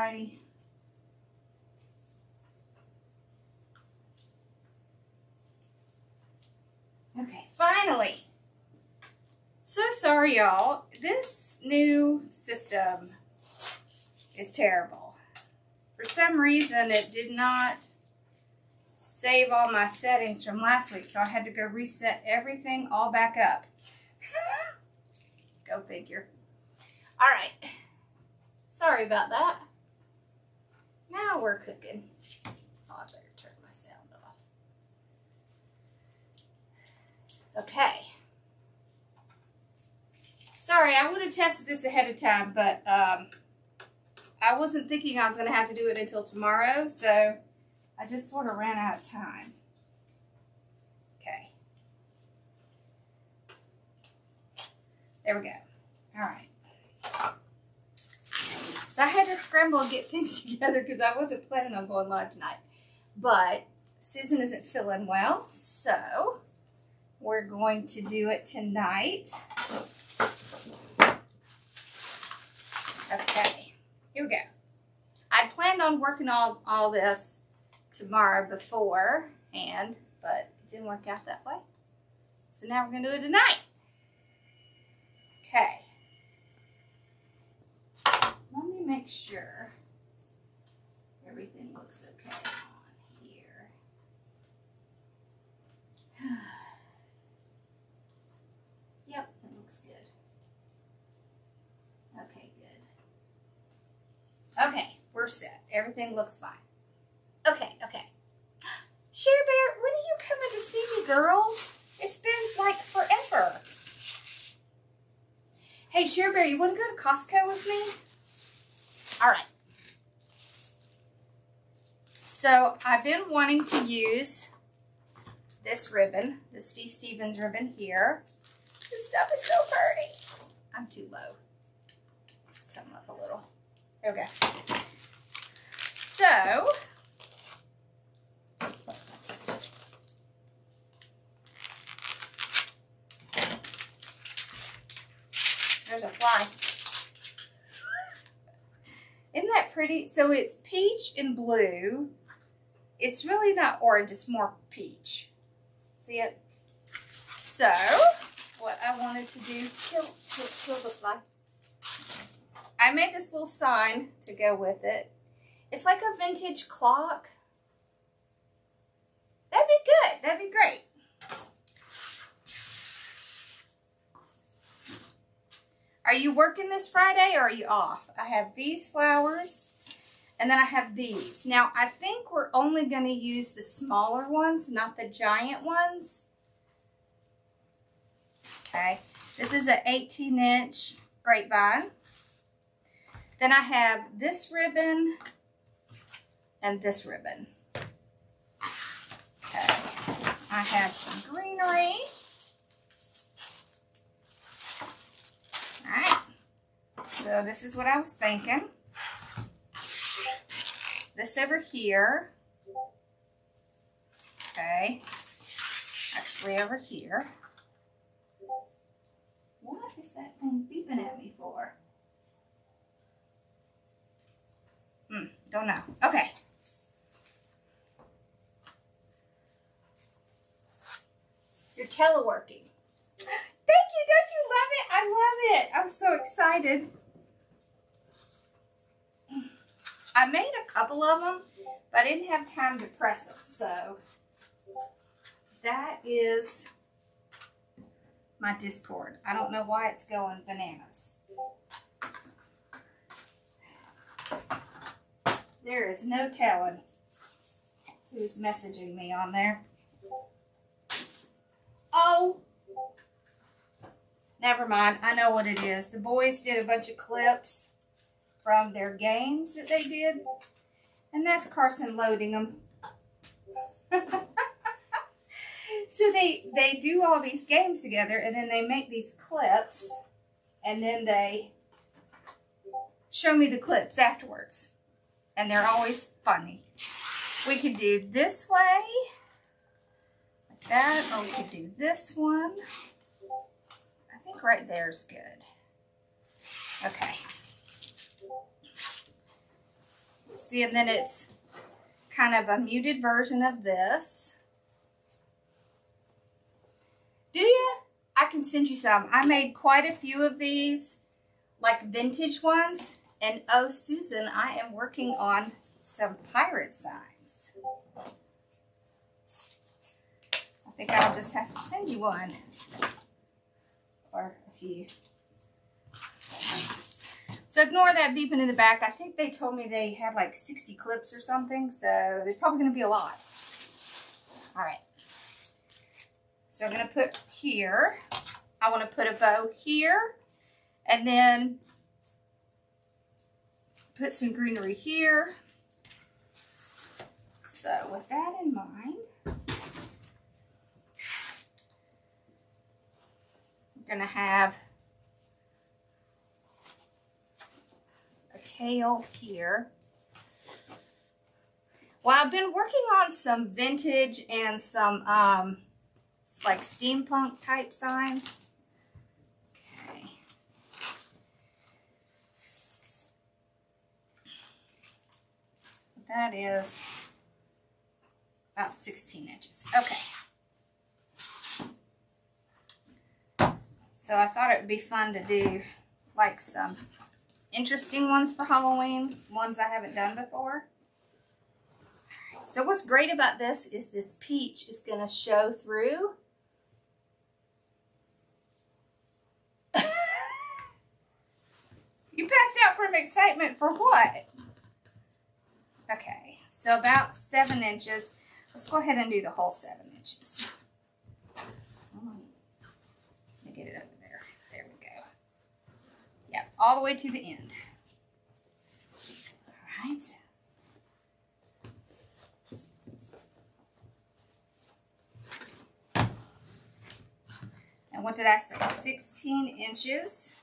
Alrighty. Okay, finally. So sorry, y'all. This new system is terrible. For some reason, it did not save all my settings from last week, so I had to go reset everything all back up. Go figure. All right. Sorry about that. Now we're cooking. Oh, I better turn my sound off. Okay. Sorry, I would have tested this ahead of time, but I wasn't thinking I was going to have to do it until tomorrow, so I just sort of ran out of time. Okay. There we go. All right. So I had to scramble and get things together because I wasn't planning on going live tonight. But Susan isn't feeling well, so we're going to do it tonight. Okay, here we go. I planned on working all this tomorrow beforehand, but it didn't work out that way. So now we're going to do it tonight. Okay. Let me make sure everything looks okay on here. Yep, it looks good. Okay, good. Okay, we're set. Everything looks fine. Okay. Share Bear, when are you coming to see me, girl? It's been like forever. Hey, Share Bear, you want to go to Costco with me? All right. So I've been wanting to use this ribbon, this Dee Stevens ribbon here. This stuff is so pretty. I'm too low. Let's come up a little. There we go. So there's a fly. Isn't that pretty? So it's peach and blue. It's really not orange, it's more peach. See it? So what I wanted to do, kill the fly. I made this little sign to go with it. It's like a vintage clock. That'd be good. That'd be great. Are you working this Friday or are you off? I have these flowers and then I have these. Now, I think we're only going to use the smaller ones, not the giant ones. Okay. This is an 18-inch grapevine. Then I have this ribbon and this ribbon. Okay. I have some greenery. Alright, so this is what I was thinking. This over here. Okay, actually over here. What is that thing beeping at me for? Don't know. Okay. You're teleworking. Thank you. Don't you love it? I love it. I'm so excited. I made a couple of them, but I didn't have time to press them. So that is my Discord. I don't know why it's going bananas. There is no telling who's messaging me on there. Oh. Never mind. I know what it is. The boys did a bunch of clips from their games that they did. And that's Carson loading them. So they do all these games together and then they make these clips. And then they show me the clips afterwards. And they're always funny. We could do this way. Like that. Or we could do this one. I think right there is good. Okay. See, and then it's kind of a muted version of this. Do you? I can send you some. I made quite a few of these, like vintage ones. And oh, Susan, I am working on some pirate signs. I think I'll just have to send you one. Or a few. So ignore that beeping in the back. I think they told me they had like 60 clips or something. So there's probably going to be a lot. All right. So I'm going to put here. I want to put a bow here. And then put some greenery here. So with that in mind, we're going to have a tail here. Well, I've been working on some vintage and some like steampunk type signs. Okay. That is about 16 inches. Okay. So I thought it would be fun to do like some interesting ones for Halloween, ones I haven't done before. So what's great about this is this peach is going to show through. You passed out from excitement for what? Okay, so about 7 inches. Let's go ahead and do the whole 7 inches. Let me get it over there. There we go. Yep, all the way to the end. All right. And what did I say? 16 inches.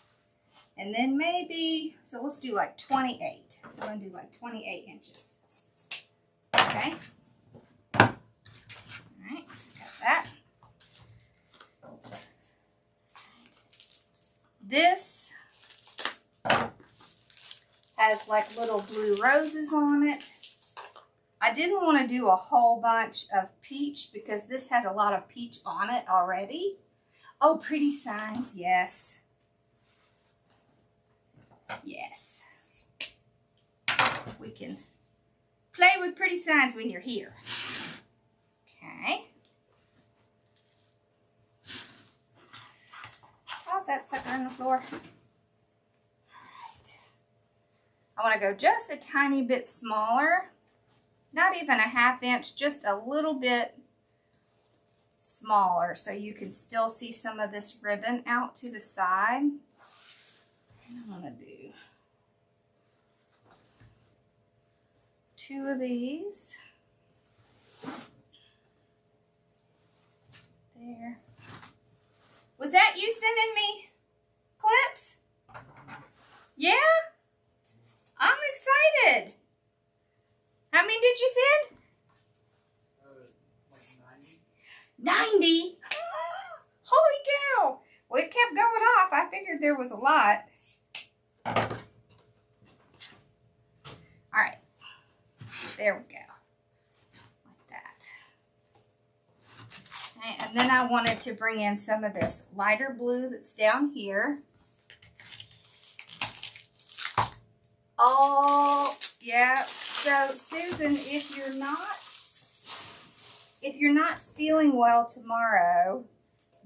And then maybe, so let's do like 28. I'm going to do like 28 inches. Okay. All right, so we got that. All right. This has like little blue roses on it. I didn't want to do a whole bunch of peach because this has a lot of peach on it already. Oh, pretty signs, yes. Yes. We can play with pretty signs when you're here. Okay. How's that sucker on the floor? Alright. I want to go just a tiny bit smaller. Not even a ½ inch, just a little bit smaller so you can still see some of this ribbon out to the side. And I'm going to do 2 of these. There. Was that you sending me clips? Yeah? I'm excited. How many did you send? Like 90. 90? Holy cow. Well, it kept going off. I figured there was a lot. All right. There we go. Like that. Okay, and then I wanted to bring in some of this lighter blue that's down here. Oh, yeah. So, Susan, if you're not feeling well tomorrow,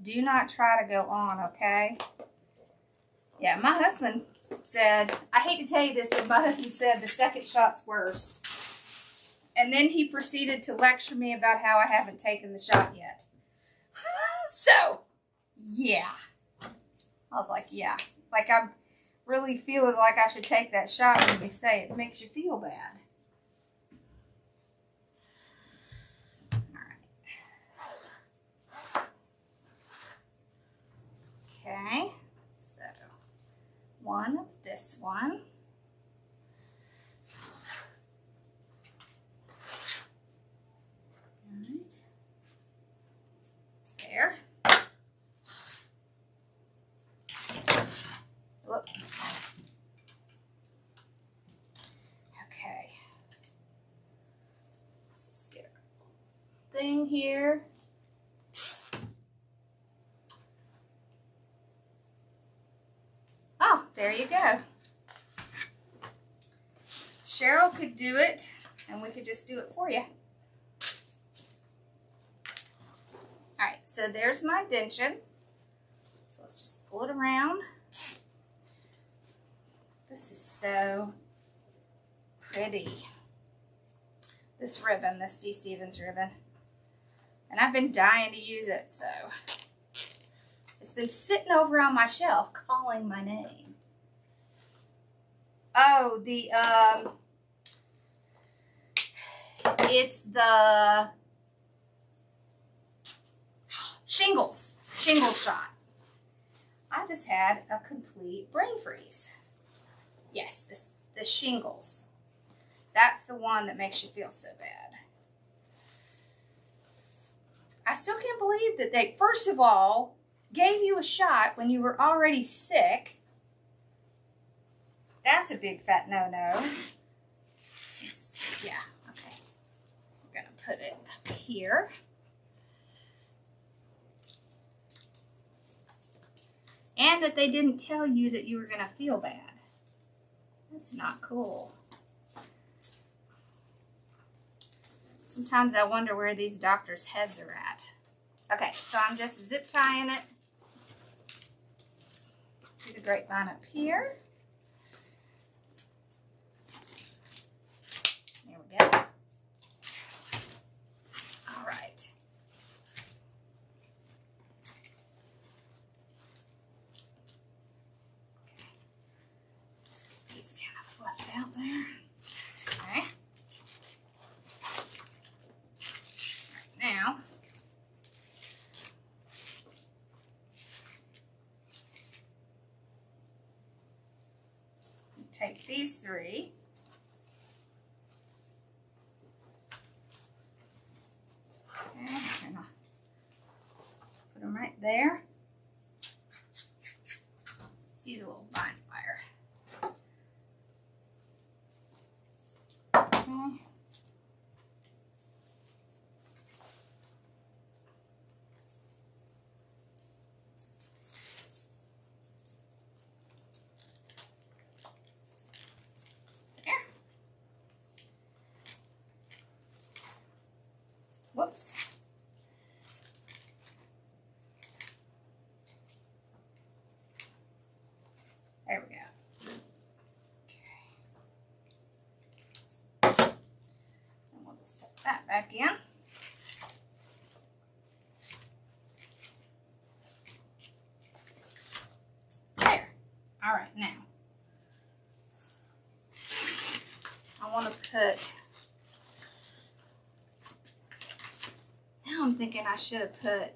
do not try to go on, okay? Yeah, my husband said, I hate to tell you this, but my husband said the second shot's worse. And then he proceeded to lecture me about how I haven't taken the shot yet. So, yeah. I was like, yeah. Like, I'm really feeling like I should take that shot when you say it makes you feel bad. Okay, so one of this one. Right. There. Whoop. Okay. thing here. Oh, there you go. Cheryl could do it, and we could just do it for you. Alright, so there's my dention. So let's just pull it around. This is so pretty. This ribbon, this D. Stevens ribbon. And I've been dying to use it, so it's been sitting over on my shelf calling my name. Oh, it's the shingles shot. I just had a complete brain freeze. Yes, the shingles. That's the one that makes you feel so bad. I still can't believe that they, first of all, gave you a shot when you were already sick. That's a big fat no-no. Yeah, okay. We're gonna put it up here. And that they didn't tell you that you were gonna feel bad. That's not cool. Sometimes I wonder where these doctors' heads are at. Okay, so I'm just zip tying it to the grapevine up here. There we go. All right. Okay. Let's get these kind of fluffed out there. Okay. Now, take these three, okay, I'm gonna put them right there. Let's use a little vine wire. Okay. Whoops. There we go. Okay. And we'll just tuck that back in. There. All right, now I want to put, now I'm thinking I should have put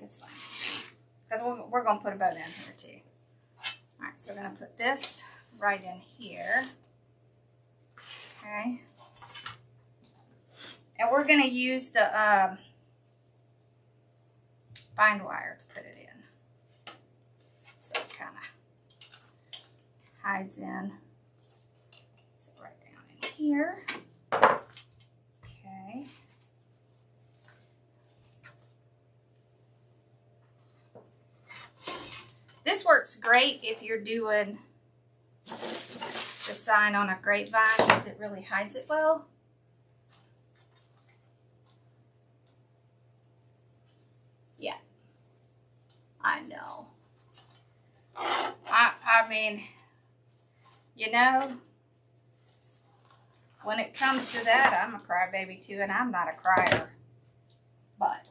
it's fine, because we're going to put a bow down here too. All right, so we're going to put this right in here. Okay. And we're going to use the bind wire to put it in. So it kind of hides in. So right down in here. Okay. This works great if you're doing the sign on a grapevine because it really hides it well. Yeah, I know. I mean, you know, when it comes to that, I'm a crybaby too, and I'm not a crier. But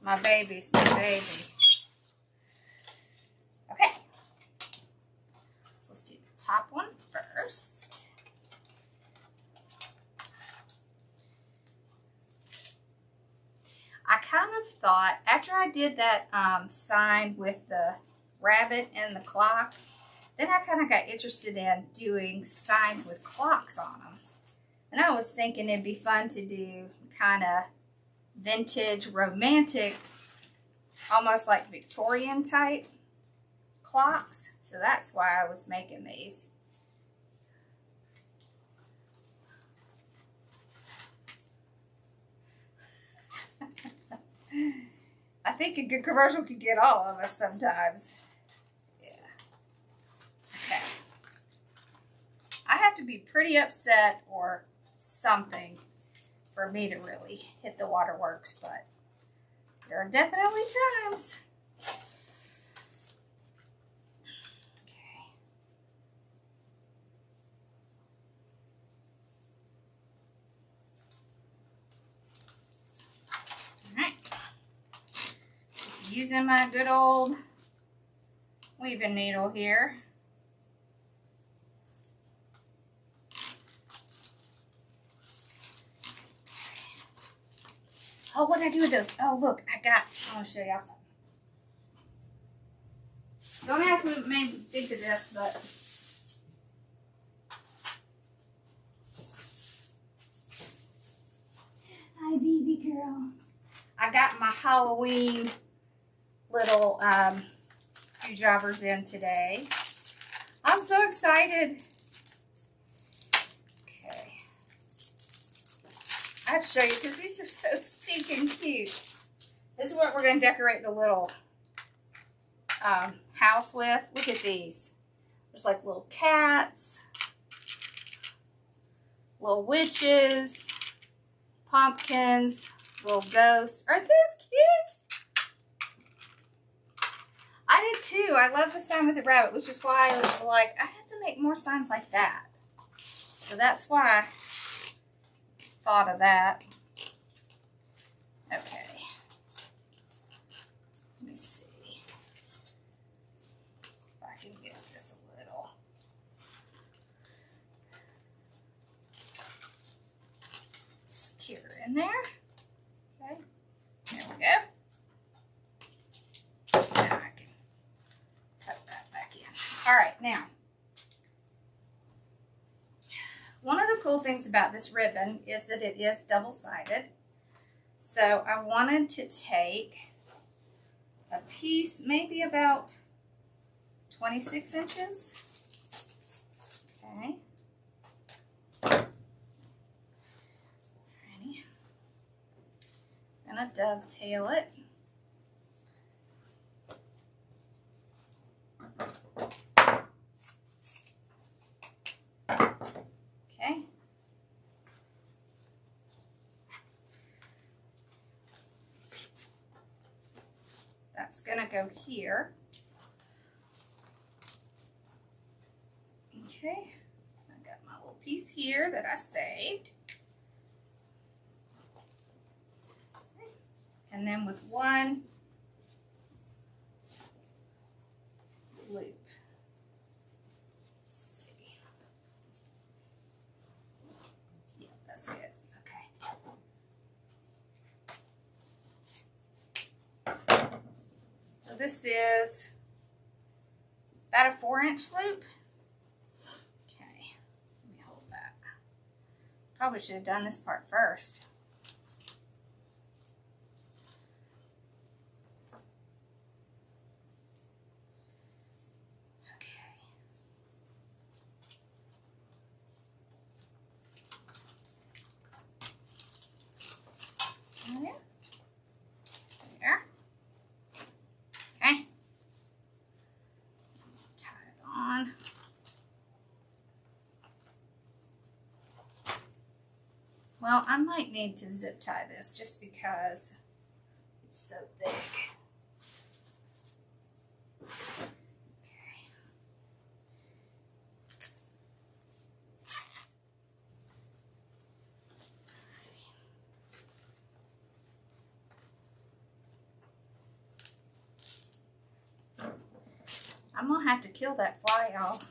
my baby's my baby. Okay, so let's do the top one first. I kind of thought, after I did that sign with the rabbit and the clock, then I kind of got interested in doing signs with clocks on them. And I was thinking it'd be fun to do kind of vintage romantic almost like Victorian type clocks. So that's why I was making these. I think a good commercial could get all of us sometimes. Yeah. Okay. I have to be pretty upset or something for me to really hit the waterworks, but there are definitely times. Okay. All right. Just using my good old weaving needle here. Oh, what did I do with those? Oh, look, I want to show y'all something. Don't ask me, maybe think of this, but hi, baby girl. I got my Halloween little screwdrivers in today. I'm so excited. I have to show you because these are so stinking cute. This is what we're going to decorate the little house with. Look at these. There's like little cats, little witches, pumpkins, little ghosts. Aren't those cute? I did too. I love the sign with the rabbit, which is why I was like, I have to make more signs like that. So that's why thought of that. Okay. Let me see if I can get this a little. Secure in there. Okay. There we go. Now I can tuck that back in. All right, now. One of the cool things about this ribbon is that it is double-sided. So I wanted to take a piece, maybe about 26 inches. Okay. Alrighty. Gonna dovetail it. Okay. That's gonna go here. Okay. I got my little piece here that I saved. Okay. And then with one loop. This is about a 4-inch loop. Okay, let me hold that. Probably should have done this part first. Well, I might need to zip tie this just because it's so thick. Okay. I'm gonna have to kill that fly, y'all.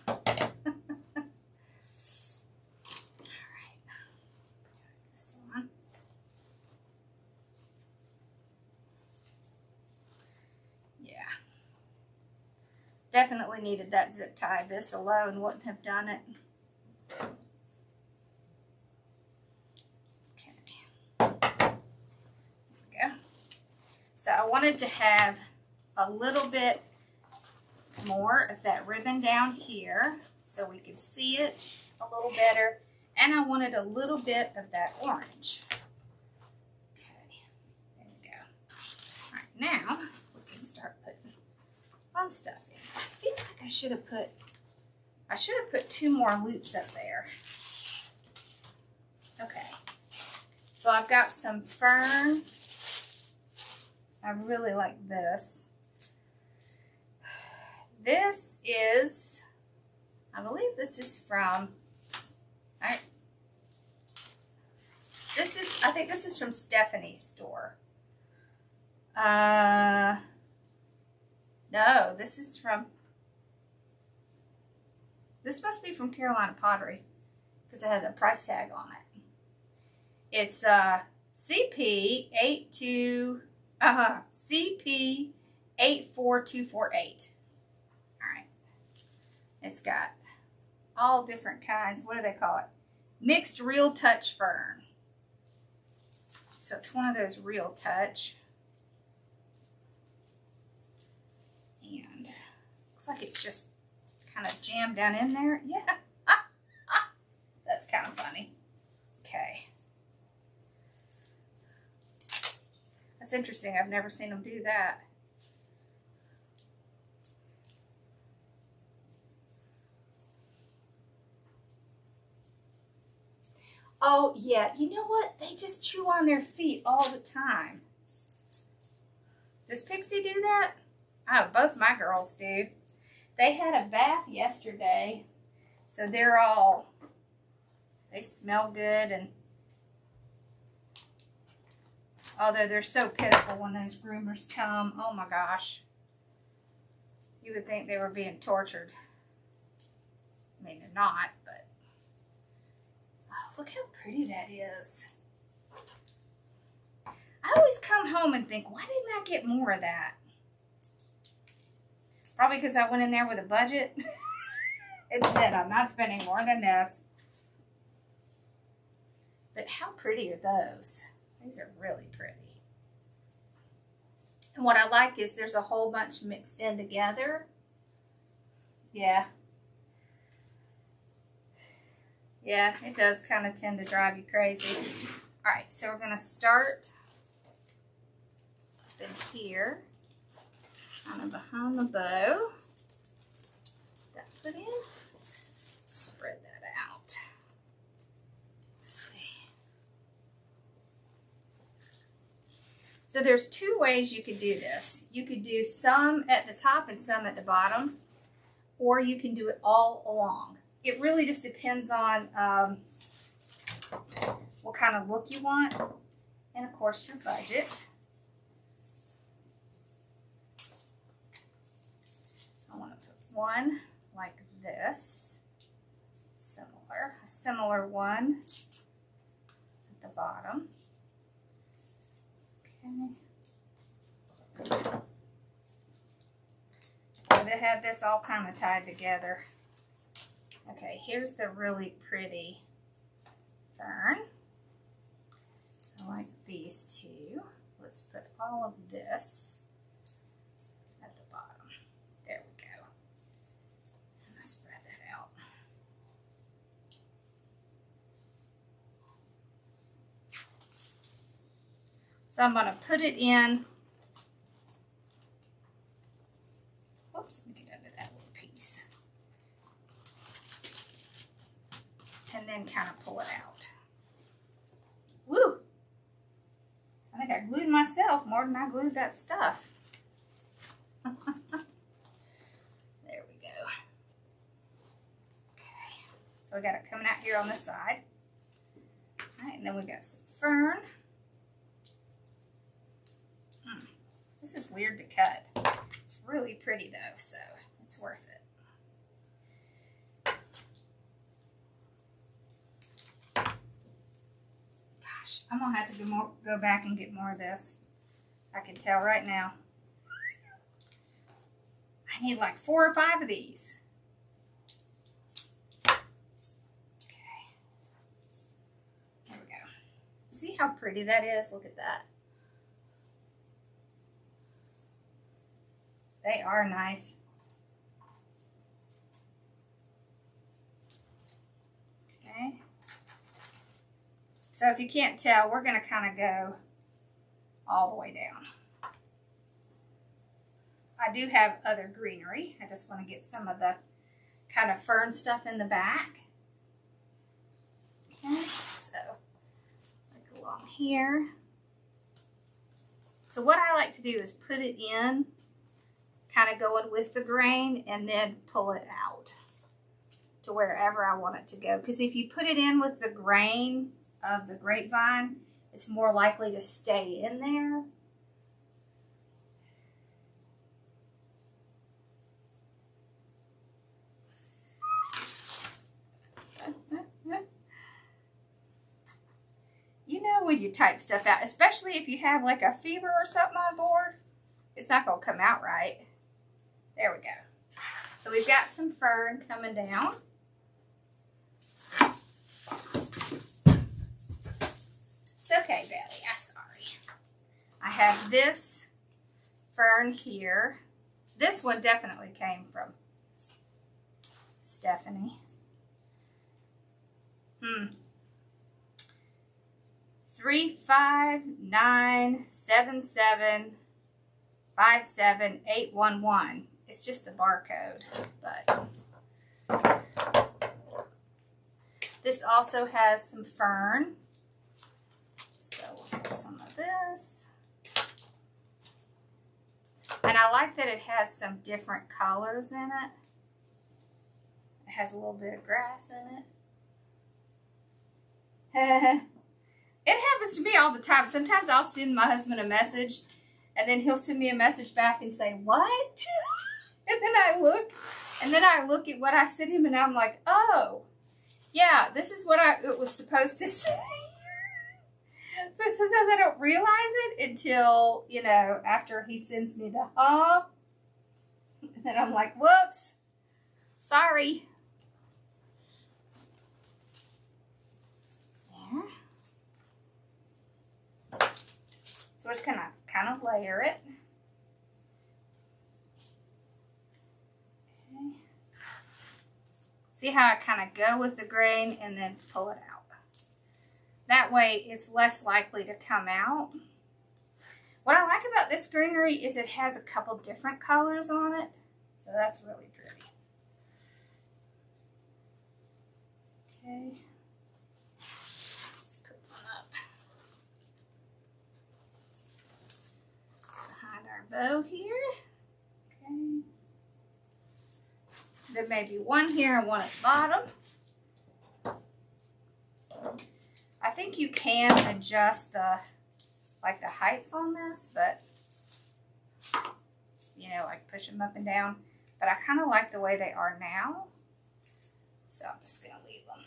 Definitely needed that zip tie. This alone wouldn't have done it. Okay. There we go. So So I wanted to have a little bit more of that ribbon down here so we could see it a little better. And I wanted a little bit of that orange. Okay, there we go. All right, now we can start putting fun stuff in. I feel like I should have put 2 more loops up there. Okay, so I've got some fern. I really like this. This is, I believe this is from, I think this is from Stephanie's store. No, this must be from Carolina Pottery because it has a price tag on it. It's CP84248. Alright. It's got all different kinds. What do they call it? Mixed Real Touch Fern. So it's one of those Real Touch. And looks like it's just kind of jammed down in there. Yeah. That's kind of funny. Okay. That's interesting. I've never seen them do that. Oh, yeah. You know what? They just chew on their feet all the time. Does Pixie do that? Oh, both my girls do. They had a bath yesterday, so they smell good, and although they're so pitiful when those groomers come, oh my gosh. You would think they were being tortured. I mean, they're not, but oh, look how pretty that is. I always come home and think, why didn't I get more of that? Probably because I went in there with a budget. It said, I'm not spending more than this. But how pretty are those? These are really pretty. And what I like is there's a whole bunch mixed in together. Yeah. Yeah, it does kind of tend to drive you crazy. All right, so we're going to start up in here, kind of behind the bow. That put in. Spread that out. Let's see. So there's 2 ways you could do this. You could do some at the top and some at the bottom, or you can do it all along. It really just depends on what kind of look you want, and of course your budget. I want to put one like this, a similar one at the bottom. Okay. So they have this all kind of tied together. Okay, here's the really pretty fern. I like these 2. Let's put all of this at the bottom. There we go. I'm going to spread that out. So I'm going to put it in. Whoops, let me get under that little piece. And then kind of pull it out. Woo! I think I glued myself more than I glued that stuff. There we go. Okay, so we got it coming out here on this side. All right, and then we got some fern. This is weird to cut. It's really pretty though, so it's worth it. I'm going to have to go back and get more of this. I can tell right now. I need like 4 or 5 of these. Okay. There we go. See how pretty that is? Look at that. They are nice. Okay. So if you can't tell, we're going to kind of go all the way down. I do have other greenery. I just want to get some of the kind of fern stuff in the back. Okay, so like along here. So what I like to do is put it in, kind of going with the grain, and then pull it out to wherever I want it to go. Because if you put it in with the grain of the grapevine, it's more likely to stay in there. You know when you type stuff out, especially if you have like a fever or something on board, it's not going to come out right. There we go. So we've got some fern coming down. It's okay, Belly. I'm sorry. I have this fern here. This one definitely came from Stephanie. 35977578111. It's just the barcode, but this also has some fern. So we'll get some of this. And I like that it has some different colors in it. It has a little bit of grass in it. It happens to me all the time. Sometimes I'll send my husband a message, and then he'll send me a message back and say, "What?" And then I look at what I sent him, and I'm like, "Oh, yeah, this is what it was supposed to say." But sometimes I don't realize it until, you know, after he sends me the and then I'm like, "Whoops, sorry." So we're just gonna kind of layer it. Okay. See how I kind of go with the grain and then pull it out. That way it's less likely to come out. What I like about this greenery is it has a couple different colors on it. So that's really pretty. Okay. Bow here. Okay. There may be one here and one at the bottom. I think you can adjust the heights on this, but you know, like push them up and down. But I kind of like the way they are now, so I'm just gonna leave them.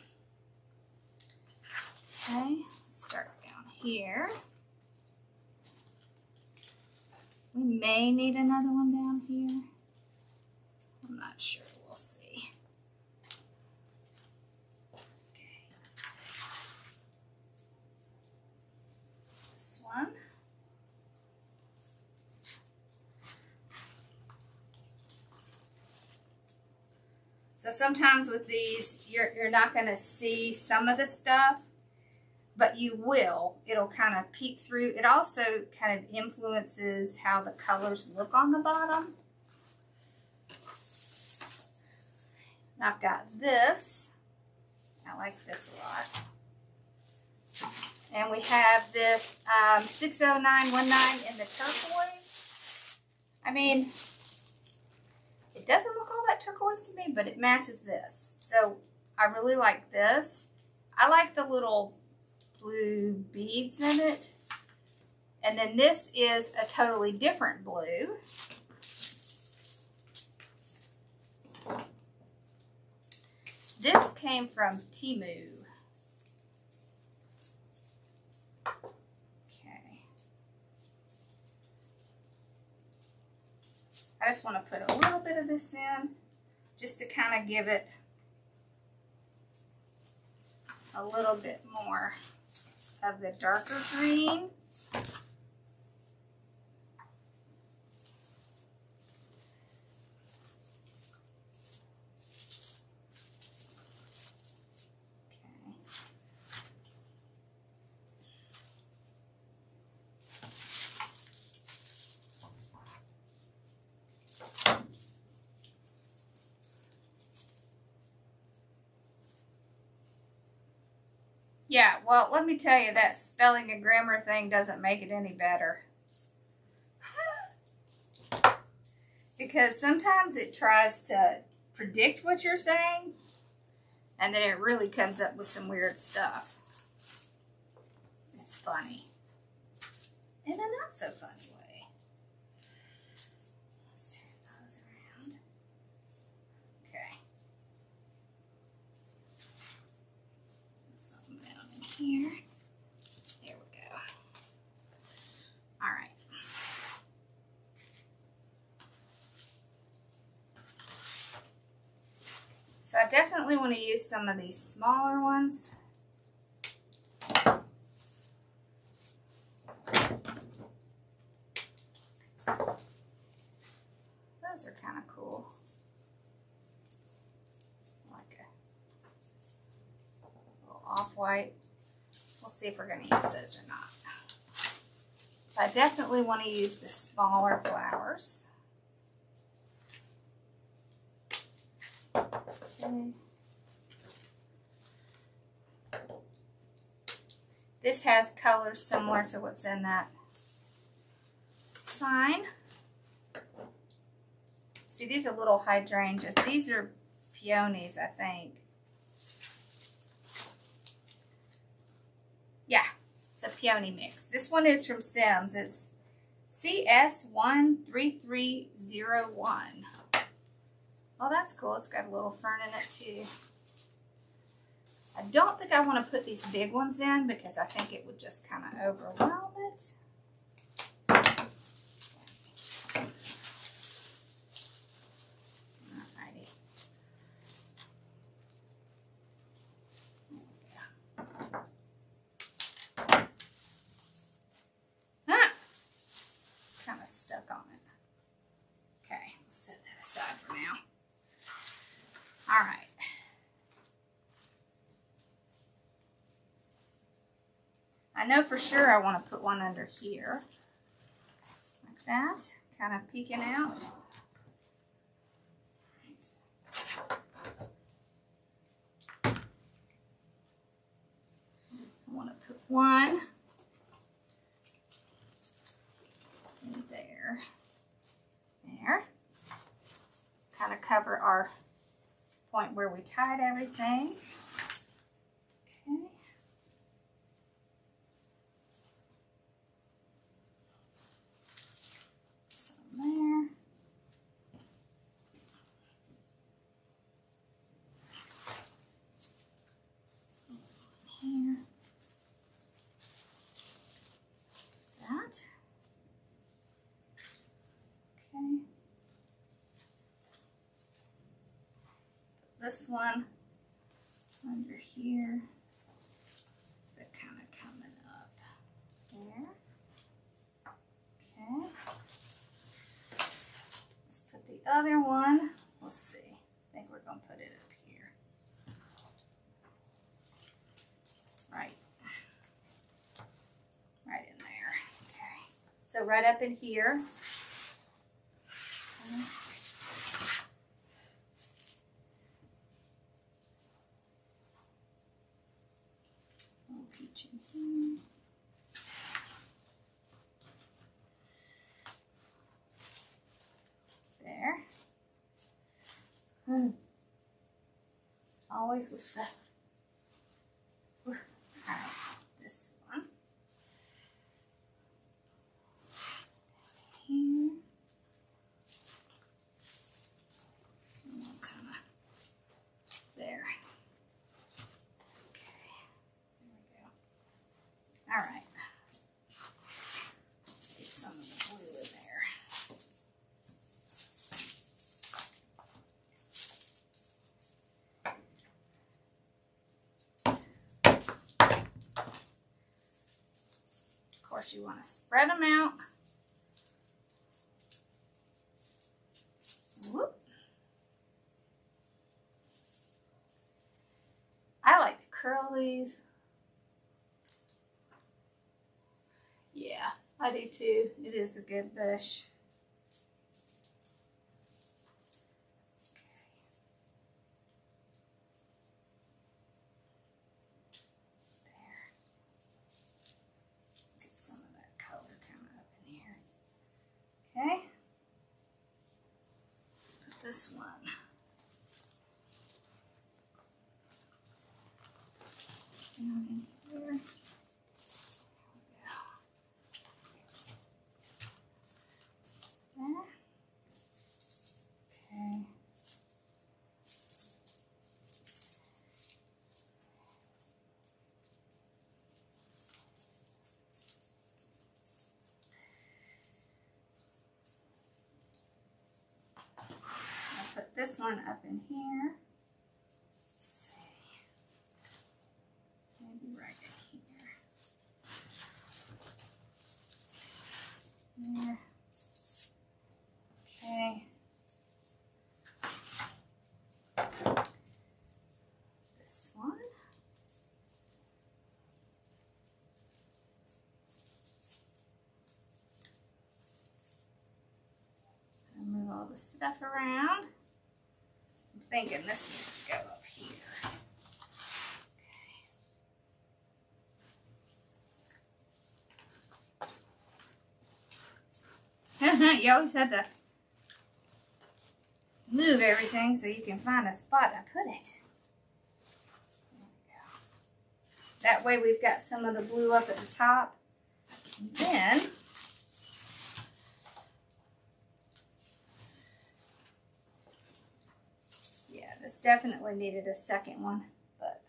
Okay, let's start down here. We may need another one down here. I'm not sure. We'll see. Okay. This one. So sometimes with these, you're not going to see some of the stuff, but you will. It'll kind of peek through. It also kind of influences how the colors look on the bottom. And I've got this. I like this a lot. And we have this 60919 in the turquoise. I mean, it doesn't look all that turquoise to me, but it matches this. So I really like this. I like the little blue beads in it. And then this is a totally different blue. This came from Temu. Okay. I just want to put a little bit of this in just to kind of give it a little bit more of the darker green. Yeah, well, let me tell you, that spelling and grammar thing doesn't make it any better. Because sometimes it tries to predict what you're saying, and then it really comes up with some weird stuff. It's funny. In a not so funny way. Let's turn those around. Okay. Put something down in here. There we go. All right. So I definitely want to use some of these smaller ones. Those are kind of cool. Like a little off-white. We'll see if we're going to use those or not. I definitely want to use the smaller flowers. Okay. This has colors similar to what's in that sign. See, these are little hydrangeas. These are peonies, I think. Yeah, it's a peony mix. This one is from Sims. It's CS13301. Oh, that's cool. It's got a little fern in it too. I don't think I want to put these big ones in because I think it would just kind of overwhelm it. Alrighty. Ah! It's kind of stuck on it. Okay, let's set that aside for now. All right. I know for sure I want to put one under here. Like that. Kind of peeking out. I want to put one in there. There. Kind of cover our point where we tied everything. Okay. Some there. Here. That. Okay. This one under here, but kind of coming up there. Okay. Let's put the other one. We'll see. I think we're going to put it up here. Right. Right in there. Okay. So right up in here. Okay. There. Always with the. All right, this one. Here. And we'll kind of there. Okay. There we go. All right. Let's get some of the blue in there. Of course, you want to spread them out. Whoop. I like to curl these. Yeah, I do too. It is a good bush. Okay. this one. Down in here. There. Okay. I'll put this one up in here. Let's see. Maybe right in here. There. Okay. This one. I'll move all the stuff around. I'm thinking this needs to go up here. Okay. You always had to move everything so you can find a spot to put it. There we go. That way we've got some of the blue up at the top. And then yeah, this definitely needed a second one, but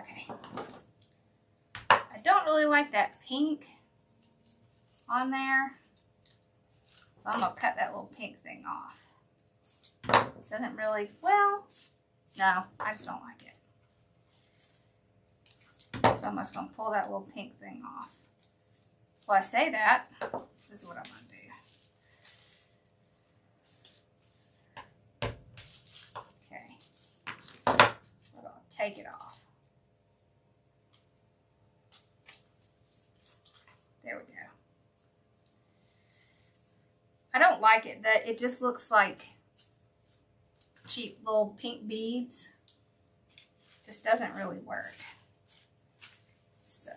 okay. I don't really like that pink on there. So I'm going to cut that little pink thing off. It doesn't really, well, no, I just don't like it. So I'm just going to pull that little pink thing off. Well, I say that, this is what I'm going to do. Okay. I'll take it off. There we go. I don't like it that it just looks like cheap little pink beads. Just doesn't really work. So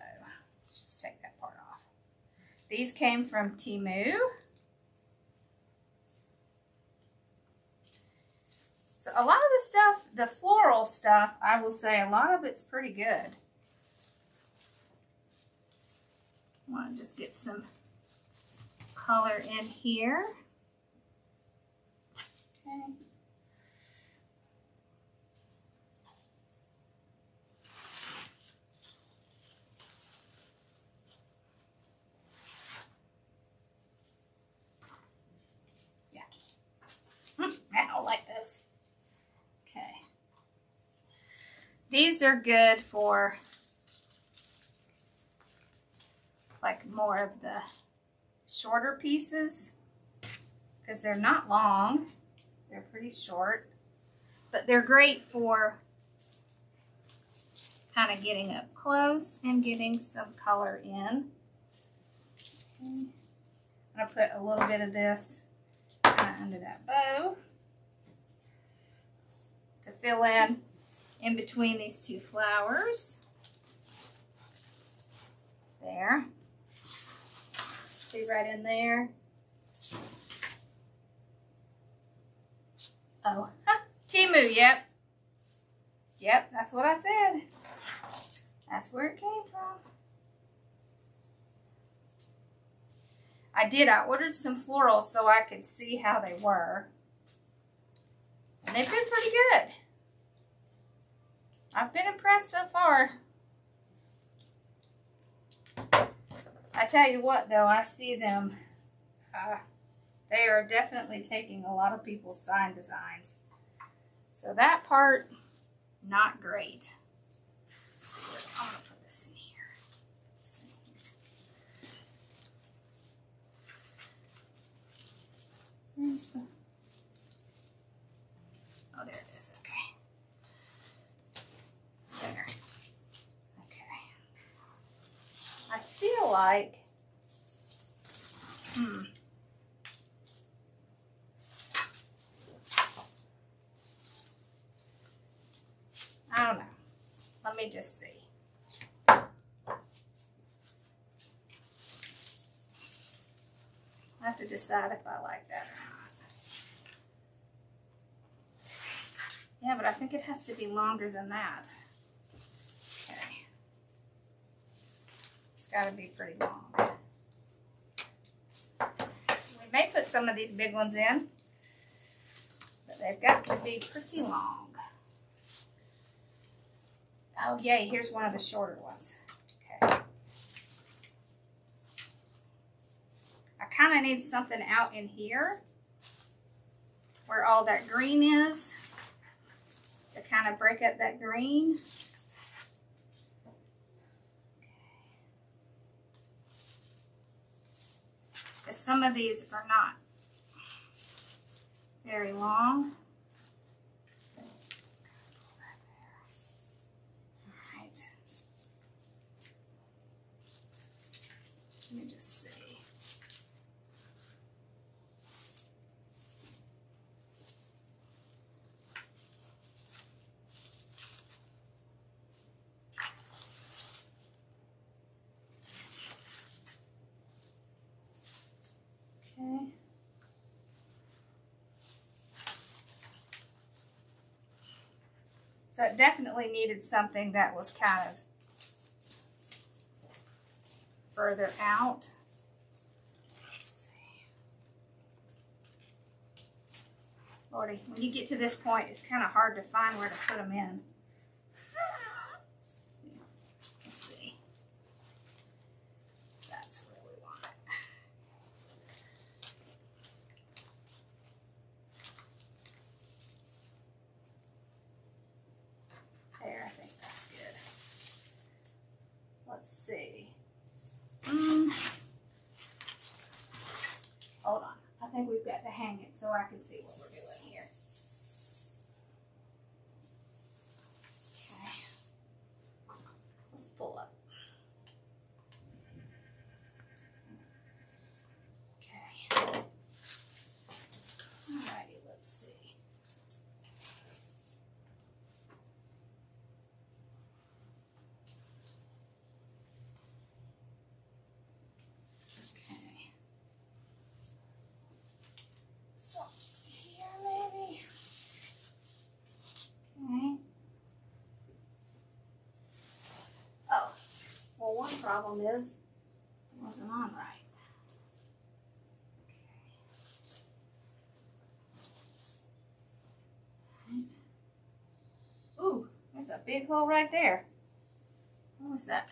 let's just take that part off. These came from Temu. So a lot of the stuff, the floral stuff, I will say a lot of it's pretty good. I want to just get some color in here. Okay. Yucky. I don't like those. Okay. These are good for like more of the shorter pieces because they're not long, they're pretty short, but they're great for kind of getting up close and getting some color in. Okay. I'm going to put a little bit of this kind of under that bow to fill in between these two flowers. There. See right in there. Oh, Temu, yep. Yep, that's what I said. That's where it came from. I ordered some florals so I could see how they were. And they've been pretty good. I've been impressed so far. I tell you what though, I see them, they are definitely taking a lot of people's sign designs. So that part, not great. Let's see, I'm going to put this in here. Where's the, oh there it is, okay. There. Okay. I feel like, I don't know. Let me just see. I have to decide if I like that or not. Yeah, but I think it has to be longer than that. Okay. It's got to be pretty long. We may put some of these big ones in, but they've got to be pretty long. Oh, yay, here's one of the shorter ones. Okay. I kind of need something out in here where all that green is to kind of break up that green. Because some of these are not very long. Let me just see. Okay. So it definitely needed something that was kind of further out. Let's see. Lordy, when you get to this point, it's kind of hard to find where to put them in. Let's see. That's where we want it. There, I think that's good. Let's see. Hold on. I think we've got to hang it so I can see what we're doing here. Okay. Let's pull up. Okay. Alrighty, let's see. Problem is, it wasn't on right. Okay. Ooh, there's a big hole right there. What was that?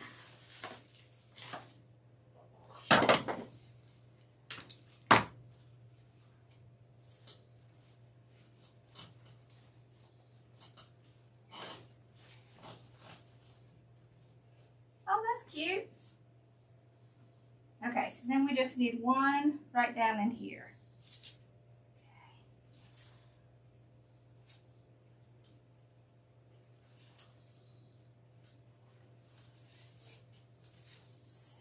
Oh, that's cute. Okay, so then we just need one right down in here. Let's see.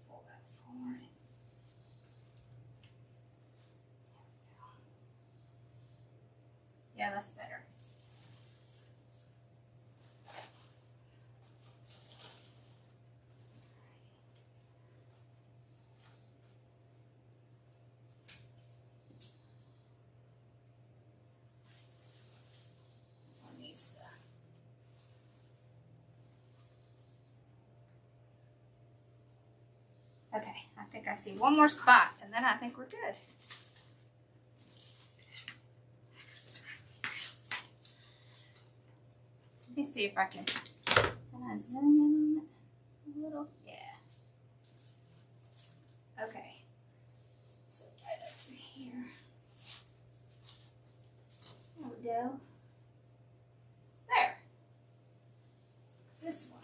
Pull that forward. Yeah, that's better. Okay, I think I see one more spot, and then I think we're good. Let me see if I can I zoom in on it a little. Yeah. Okay. So right over here. There we go. There. This one.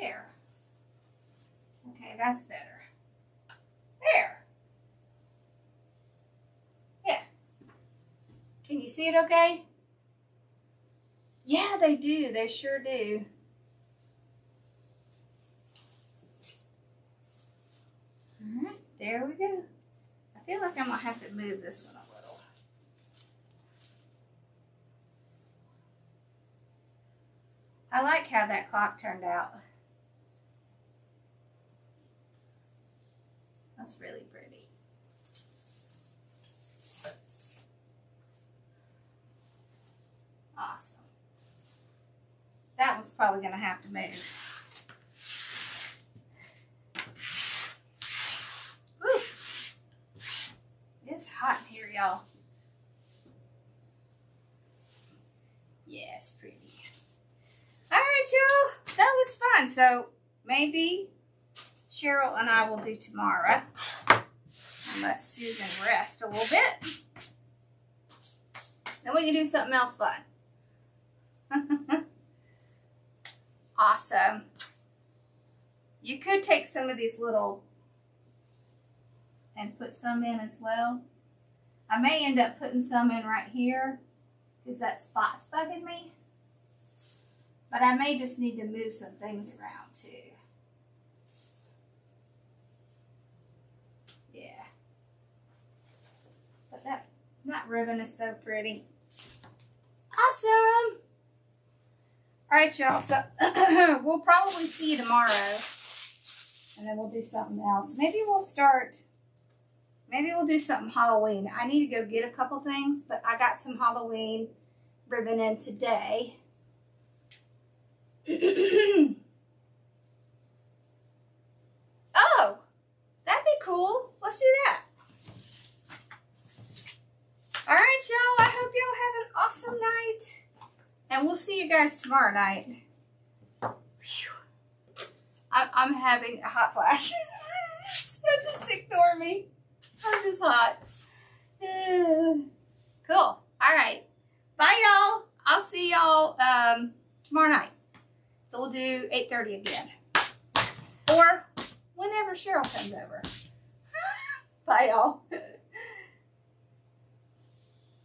There. Okay, that's better. There. Yeah. Can you see it okay? Yeah, they do. They sure do. All right, there There we go. I feel like I'm going to have to move this one a little. I like how that clock turned out. That's really pretty. Awesome. That one's probably going to have to move. Hot in here, y'all. Yeah, it's pretty. All right, y'all. That was fun. So maybe Cheryl and I will do tomorrow. And let Susan rest a little bit. Then we can do something else fun. Awesome. You could take some of these little and put some in as well. I may end up putting some in right here because that spot's bugging me. But I may just need to move some things around too. Yeah. But that ribbon is so pretty. Awesome. All right, y'all. So we'll probably see you tomorrow. And then we'll do something else. Maybe we'll do something Halloween. I need to go get a couple things, but I got some Halloween ribbon in today. Oh, that'd be cool. Let's do that. All right, y'all. I hope y'all have an awesome night. And we'll see you guys tomorrow night. Whew. I'm having a hot flash. So just ignore me. I'm just hot. Cool. All right. Bye, y'all. I'll see y'all tomorrow night. So we'll do 8:30 again. Or whenever Cheryl comes over. Bye, y'all.